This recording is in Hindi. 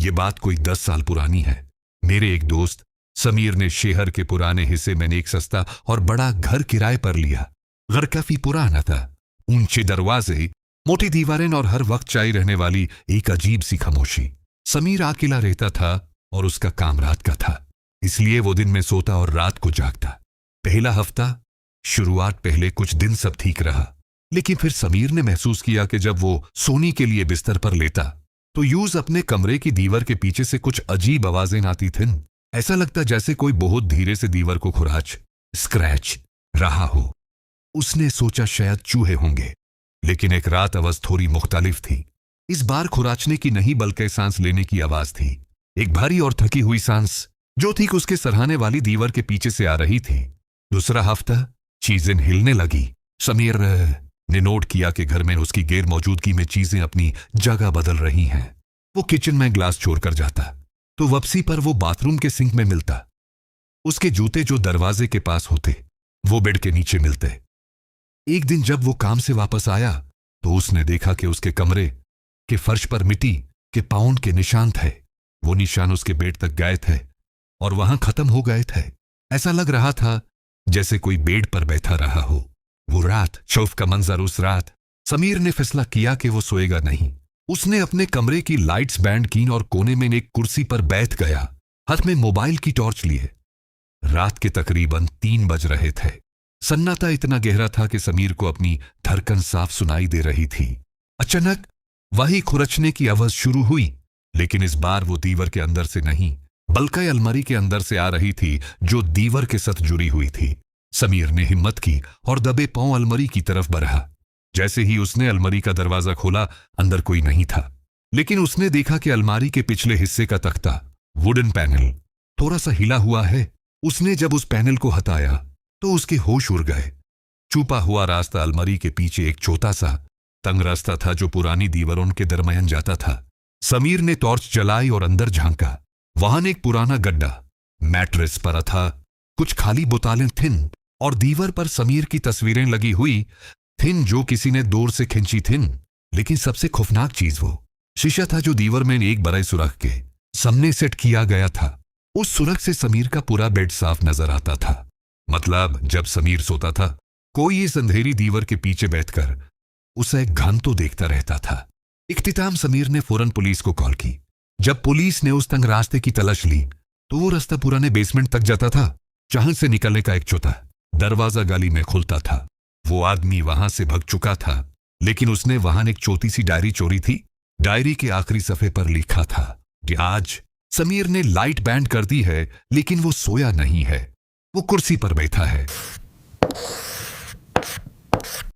ये बात कोई 10 साल पुरानी है। मेरे एक दोस्त समीर ने शहर के पुराने हिस्से में एक सस्ता और बड़ा घर किराए पर लिया। घर काफी पुराना था, ऊंचे दरवाजे, मोटी दीवारें और हर वक्त चाय रहने वाली एक अजीब सी खामोशी। समीर अकेला रहता था और उसका काम रात का था, इसलिए वो दिन में सोता और रात को जागता। पहला हफ्ता शुरुआत पहले कुछ दिन सब ठीक रहा, लेकिन फिर समीर ने महसूस किया कि जब वो सोने के लिए बिस्तर पर लेता तो यूज अपने कमरे की दीवार के पीछे से कुछ अजीब आवाजें आती थीं। ऐसा लगता जैसे कोई बहुत धीरे से दीवार को खुराच स्क्रैच रहा हो। उसने सोचा शायद चूहे होंगे, लेकिन एक रात आवाज थोड़ी मुख्तलिफ थी। इस बार खुराचने की नहीं बल्कि सांस लेने की आवाज थी, एक भारी और थकी हुई सांस जो ठीक उसके सराहने वाली दीवार के पीछे से आ रही थी। दूसरा हफ्ता चीजें हिलने लगी। समीर ने नोट किया कि घर में उसकी गैर मौजूदगी में चीजें अपनी जगह बदल रही हैं। वो किचन में ग्लास छोड़कर जाता तो वापसी पर वो बाथरूम के सिंक में मिलता। उसके जूते जो दरवाजे के पास होते वो बेड के नीचे मिलते। एक दिन जब वो काम से वापस आया तो उसने देखा कि उसके कमरे के फर्श पर मिट्टी के पाउंड के निशान थे। वो निशान उसके बेड तक गए थे और वहां खत्म हो गए थे। ऐसा लग रहा था जैसे कोई बेड पर बैठा रहा हो। वो रात शौफ का मंजर। उस रात समीर ने फैसला किया कि वो सोएगा नहीं। उसने अपने कमरे की लाइट्स बैंड की और कोने में एक कुर्सी पर बैठ गया, हाथ में मोबाइल की टॉर्च लिए। रात के तकरीबन 3 बज रहे थे। सन्नाटा इतना गहरा था कि समीर को अपनी धड़कन साफ सुनाई दे रही थी। अचानक वही खुरचने की आवाज शुरू हुई, लेकिन इस बार वो दीवार के अंदर से नहीं बल्कि अलमारी के अंदर से आ रही थी जो दीवार के साथ जुड़ी हुई थी। समीर ने हिम्मत की और दबे पांव अलमारी की तरफ बढ़ा। जैसे ही उसने अलमारी का दरवाजा खोला अंदर कोई नहीं था, लेकिन उसने देखा कि अलमारी के पिछले हिस्से का तख्ता वुडन पैनल थोड़ा सा हिला हुआ है। उसने जब उस पैनल को हटाया तो उसके होश उड़ गए। छुपा हुआ रास्ता अलमारी के पीछे एक छोटा सा तंग रास्ता था जो पुरानी दीवारों के दरमियान जाता था। समीर ने टॉर्च जलाई और अंदर झांका। वहां एक पुराना गड्ढा मैट्रेस पर था, कुछ खाली बोतलें थिन और दीवार पर समीर की तस्वीरें लगी हुई थिन जो किसी ने दूर से खींची थिन। लेकिन सबसे खौफनाक चीज वो शीशा था जो दीवार में एक बड़े सुरख के सामने सेट किया गया था। उस सुरख से समीर का पूरा बेड साफ नजर आता था। मतलब जब समीर सोता था कोई इस अंधेरी दीवार के पीछे बैठकर उसे घन तो देखता रहता था। इख्तिताम समीर ने फौरन पुलिस को कॉल की। जब पुलिस ने उस तंग रास्ते की तलाश ली तो वो रास्ता पुराने बेसमेंट तक जाता था, जहां से निकलने का एक छोटा दरवाजा गली में खुलता था। वो आदमी वहां से भाग चुका था, लेकिन उसने वहां एक छोटी सी डायरी चोरी थी। डायरी के आखिरी सफ़े पर लिखा था कि आज समीर ने लाइट बैंड कर दी है, लेकिन वो सोया नहीं है। वो कुर्सी पर बैठा है,